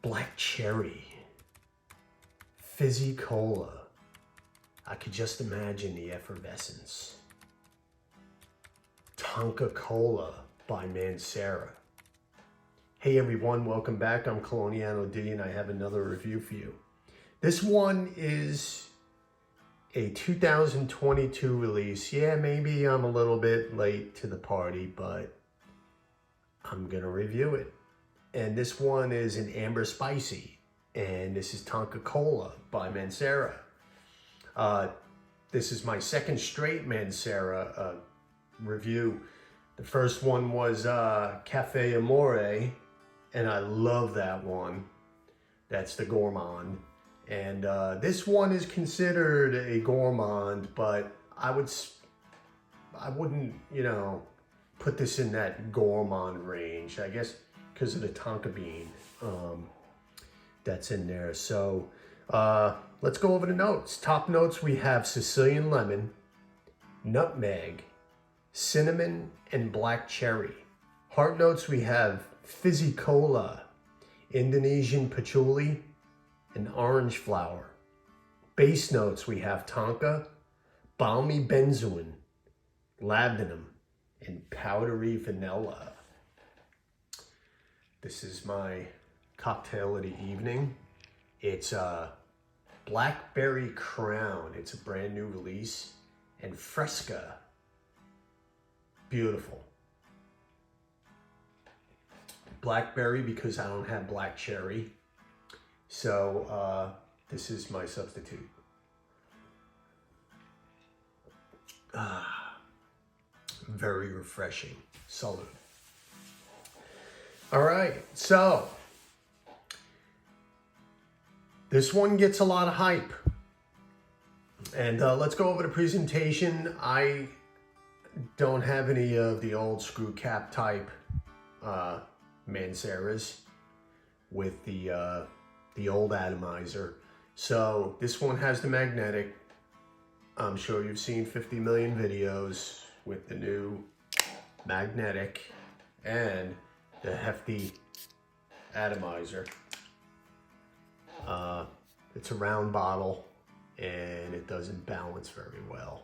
black cherry, fizzy cola. I could just imagine the effervescence. TONKA COLA by Mancera. Hey everyone, welcome back. I'm Coloniano D and I have another review for you. This one is a 2022 release. Yeah, maybe I'm a little bit late to the party, but I'm gonna review it. And this one is an amber spicy, and this is TONKA COLA by Mancera. This is my second straight Mancera review. The first one was Cafe Amore, and I love that one. That's the gourmand. And this one is considered a gourmand, but I wouldn't, put this in that gourmand range. I guess because of the tonka bean that's in there. So let's go over the notes. Top notes, we have Sicilian lemon, nutmeg, cinnamon, and black cherry. Heart notes, we have fizzy cola, Indonesian patchouli, and orange flower. Base notes, we have tonka, balmy benzoin, labdanum, and powdery vanilla. This is my cocktail of the evening. It's Blackberry Crown. It's a brand new release. And Fresca. Beautiful. Blackberry because I don't have black cherry. So this is my substitute. Very refreshing. Salute. All right, so this one gets a lot of hype. And let's go over the presentation. I don't have any of the old screw cap type Manceras with the old atomizer. So this one has the magnetic. I'm sure you've seen 50 million videos with the new magnetic and the hefty atomizer. It's a round bottle and it doesn't balance very well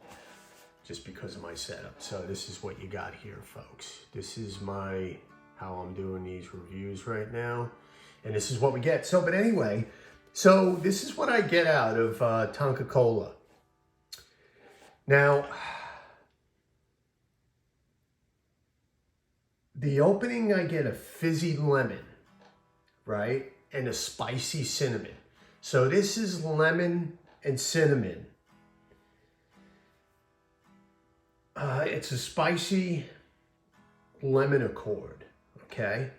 just because of my setup. So this is what you got here, folks. This is how I'm doing these reviews right now. And this is what we get. So, but anyway, so this is what I get out of TONKA COLA. Now, the opening, I get a fizzy lemon, right? And a spicy cinnamon. So this is lemon and cinnamon. It's a spicy lemon accord, okay?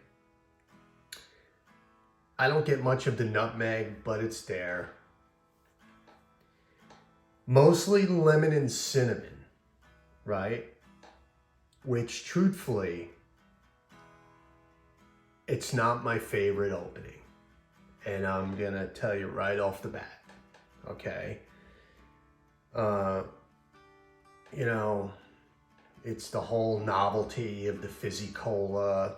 I don't get much of the nutmeg, but it's there. Mostly lemon and cinnamon, right? Which, truthfully, it's not my favorite opening. And I'm gonna tell you right off the bat, okay? It's the whole novelty of the fizzy cola,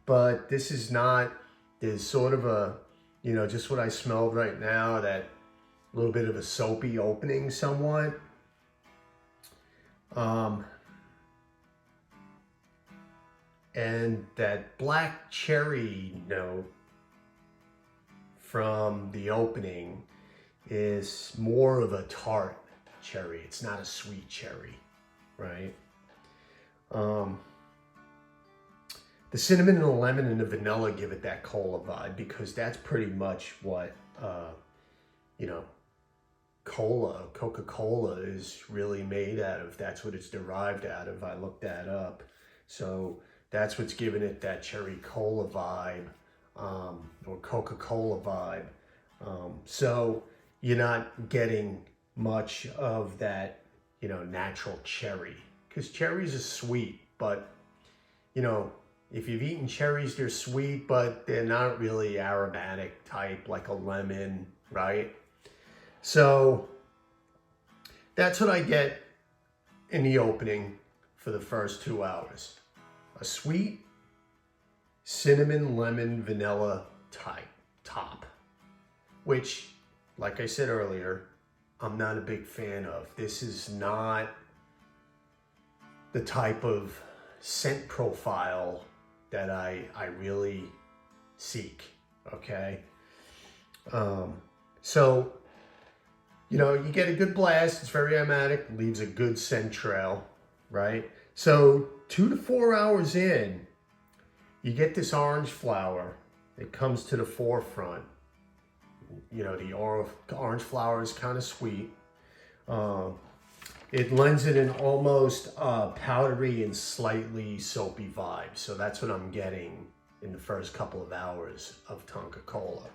but this is not. There's sort of a, just what I smelled right now, that little bit of a soapy opening somewhat. And that black cherry note from the opening is more of a tart cherry. It's not a sweet cherry, right? The cinnamon and the lemon and the vanilla give it that cola vibe, because that's pretty much what, Coca-Cola is really made out of. That's what it's derived out of. I looked that up. So that's what's giving it that cherry cola vibe, or Coca-Cola vibe. So you're not getting much of that, natural cherry, because cherries are sweet, but, if you've eaten cherries, they're sweet, but they're not really aromatic type like a lemon, right? So that's what I get in the opening for the first 2 hours. A sweet cinnamon, lemon, vanilla type hop, which, like I said earlier, I'm not a big fan of. This is not the type of scent profile that I really seek, okay? So, you know, you get a good blast, it's very aromatic, leaves a good scent trail, right? So 2 to 4 hours in, you get this orange flower. It comes to the forefront. You know, the orange flower is kind of sweet. It lends it an almost powdery and slightly soapy vibe. So that's what I'm getting in the first couple of hours of Tonka Cola.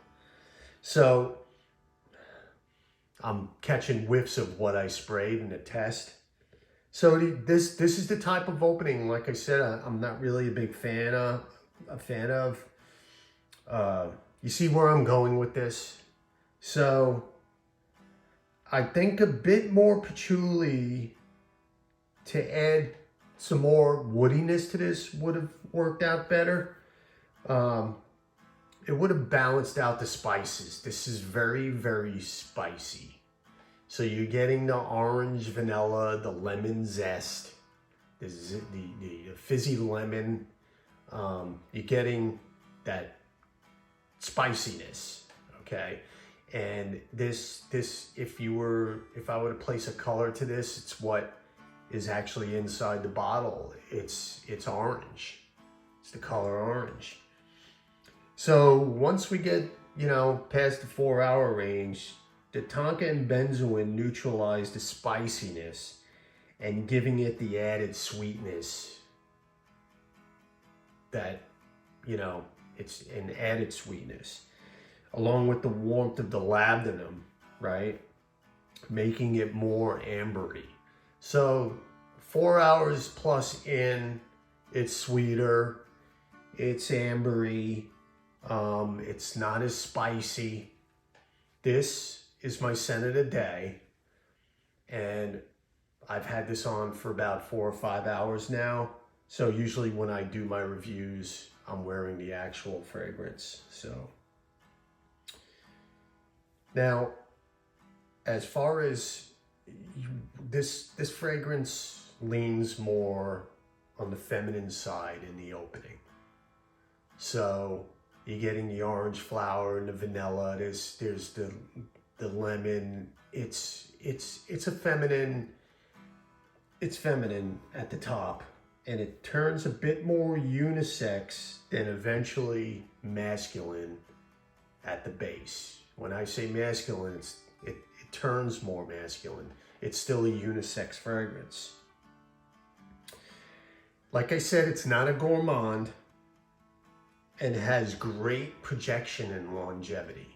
So I'm catching whiffs of what I sprayed in the test. So this is the type of opening, like I said, I'm not really a big fan of. You see where I'm going with this? So I think a bit more patchouli to add some more woodiness to this would have worked out better. It would have balanced out the spices. This is very, very spicy. So you're getting the orange vanilla, the lemon zest, the fizzy lemon. You're getting that spiciness, okay? And this, if I were to place a color to this, it's what is actually inside the bottle. It's orange. It's the color orange. So once we get, you know, past the 4-hour range, the tonka and benzoin neutralize the spiciness and giving it the added sweetness that, you know, it's an added sweetness, along with the warmth of the labdanum, right? Making it more ambery. So 4 hours plus in, it's sweeter, it's ambery, it's not as spicy. This is my scent of the day, and I've had this on for about 4 or 5 hours now. So usually when I do my reviews, I'm wearing the actual fragrance. So now, as far as this fragrance leans more on the feminine side in the opening. So you're getting the orange flower and the vanilla. There's the lemon. It's a feminine. It's feminine at the top, and it turns a bit more unisex than eventually masculine at the base. When I say masculine, it turns more masculine. It's still a unisex fragrance. Like I said, it's not a gourmand and has great projection and longevity.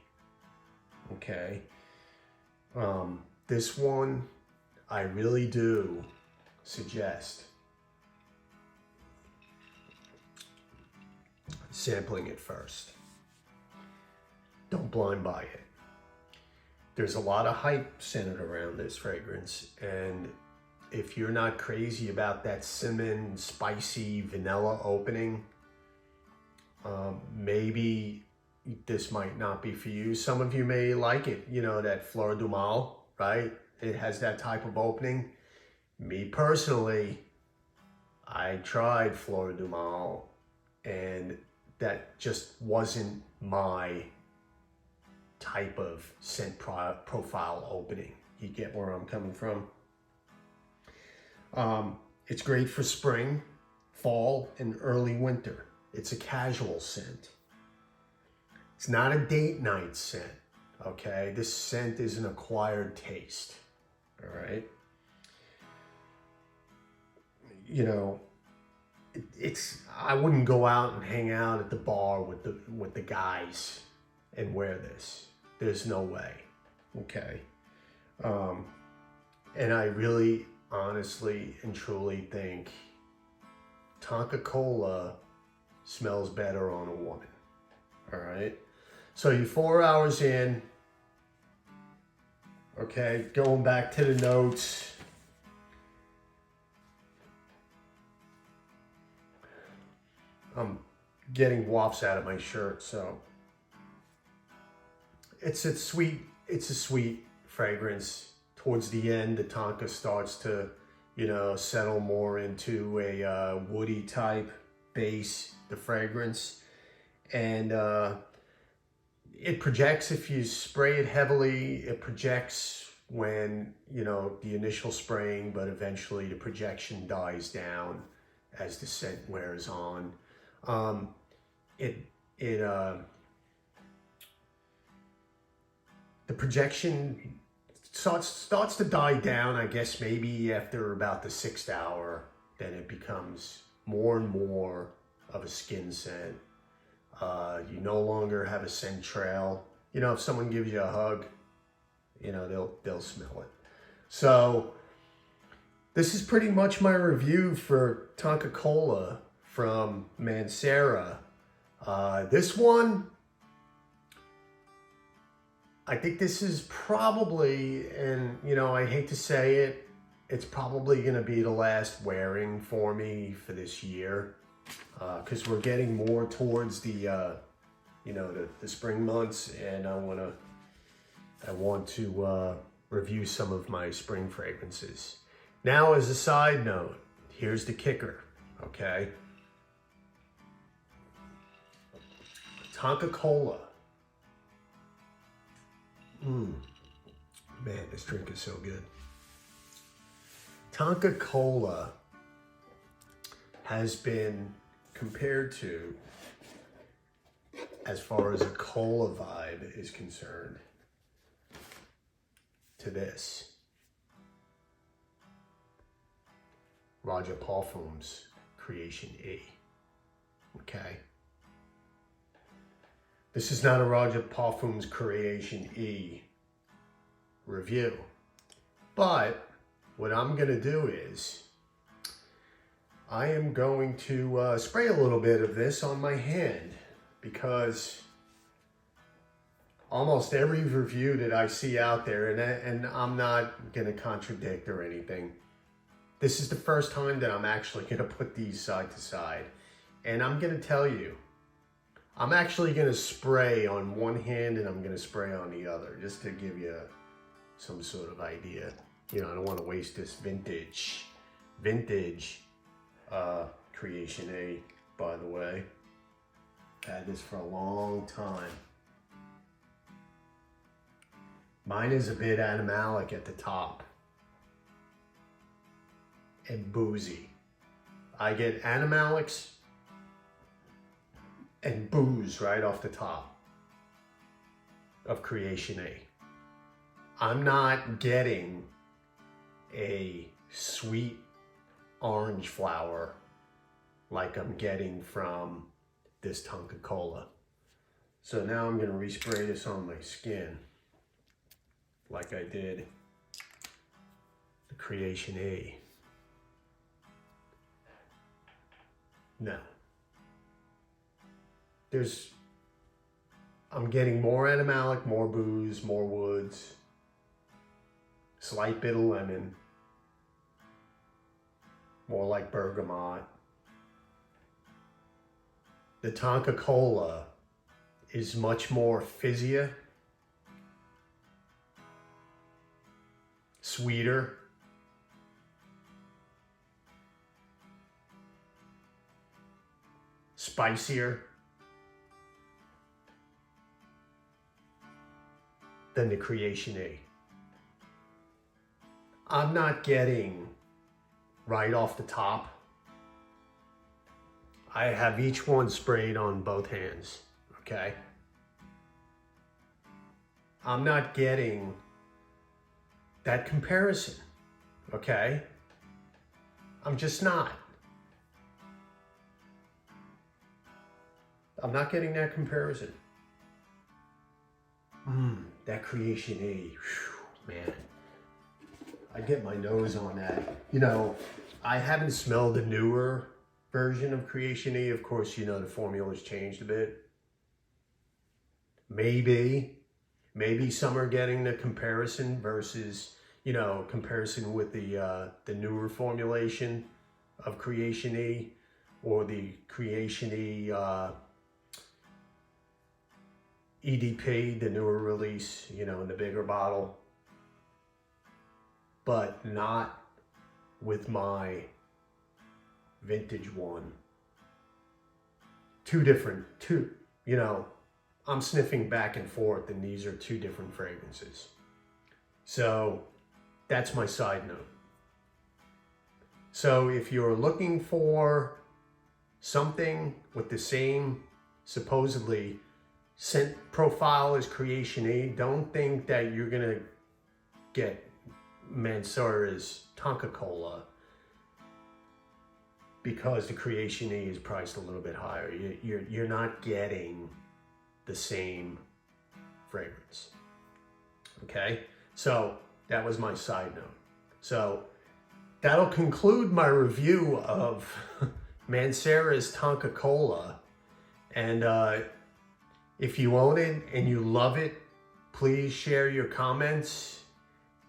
Okay. This one, I really do suggest sampling it first. Don't blind buy it. There's a lot of hype centered around this fragrance, and if you're not crazy about that cinnamon, spicy, vanilla opening, maybe this might not be for you. Some of you may like it, you know, that Fleur du Mal, right? It has that type of opening. Me personally, I tried Fleur du Mal, and that just wasn't my type of scent profile opening. You get where I'm coming from? It's great for spring, fall, and early winter. It's a casual scent. It's not a date night scent, okay? This scent is an acquired taste, all right? You know, I wouldn't go out and hang out at the bar with the guys and wear this. There's no way, okay? And I really, honestly and truly think Tonka Cola smells better on a woman, all right? So you're 4 hours in, okay? Going back to the notes. I'm getting wafts out of my shirt, so it's a sweet fragrance. Towards the end, the tonka starts to, you know, settle more into a woody type base, the fragrance. And it projects if you spray it heavily. It projects when, you know, the initial spraying, but eventually the projection dies down as the scent wears on. The projection starts to die down, I guess, maybe after about the 6th hour. Then it becomes more and more of a skin scent. You no longer have a scent trail. You know, if someone gives you a hug, you know, they'll smell it. So this is pretty much my review for TONKA COLA from Mancera. This one, I think this is probably, and you know, I hate to say it, it's probably going to be the last wearing for me for this year, because we're getting more towards the, you know, the spring months, and I want to review some of my spring fragrances. Now, as a side note, here's the kicker, okay? TONKA COLA. Man, this drink is so good. TONKA COLA has been compared to, as far as a cola vibe is concerned, to this. Raja Parfum's Creation E. Okay? This is not a Raja Parfum's Creation E review. But what I'm going to do is I am going to spray a little bit of this on my hand, because almost every review that I see out there, and I'm not going to contradict or anything, this is the first time that I'm actually going to put these side to side. And I'm going to tell you, I'm actually going to spray on one hand and I'm going to spray on the other, just to give you some sort of idea. You know, I don't want to waste this vintage Creation A, by the way. Had this for a long time. Mine is a bit animalic at the top and boozy. I get animalics and booze right off the top of Creation A. I'm not getting a sweet orange flower like I'm getting from this TONKA COLA. So now I'm going to respray this on my skin like I did the Creation A. No. I'm getting more animalic, more booze, more woods, slight bit of lemon, more like bergamot. The TONKA COLA is much more fizzier, sweeter, spicier than the Creation A. I'm not getting right off the top. I have each one sprayed on both hands, okay? I'm not getting that comparison, okay? I'm just not. I'm not getting that comparison. That Creation A, whew, man. I get my nose on that. You know, I haven't smelled the newer version of Creation A. Of course, you know, the formula's changed a bit. Maybe some are getting the comparison versus, you know, comparison with the newer formulation of Creation E, or the Creation E EDP, the newer release, you know, in the bigger bottle, but not with my vintage one. You know, I'm sniffing back and forth, and these are two different fragrances. So that's my side note. So if you're looking for something with the same supposedly scent profile as Creation E, don't think that you're gonna get Mancera's TONKA COLA because the Creation E is priced a little bit higher. You're not getting the same fragrance. Okay, so that was my side note. So that'll conclude my review of Mancera's TONKA COLA. And if you own it and you love it, please share your comments.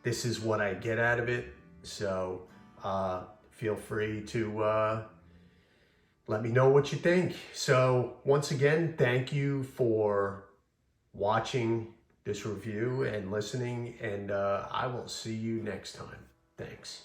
This is what I get out of it. So feel free to let me know what you think. So once again, thank you for watching this review and listening, and I will see you next time. Thanks.